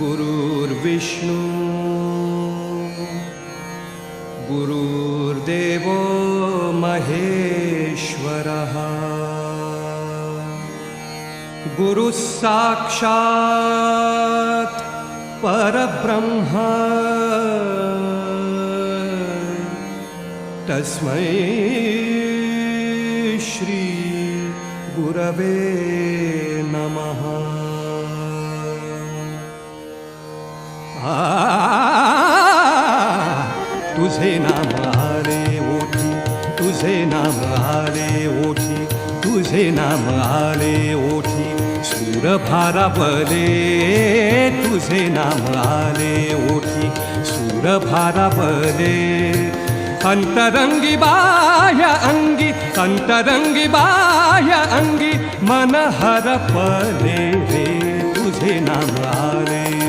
गुरुर्विष्णू गुरुर्देवो महेश्वरः गुरुः साक्षात् परब्रह्म तस्मै श्री गुरवे नमः। तुझे नाम आले ओठी, तुझे नाम आले ओठी, तुझे नाम आले ओठी, सूर भारावले तुझे नाम आले ओठी, सूर भारावले अंतरंगी बाह्य अंगी, अंतरंगी बाह्य अंगी मन हरपले रे तुझे नाम आले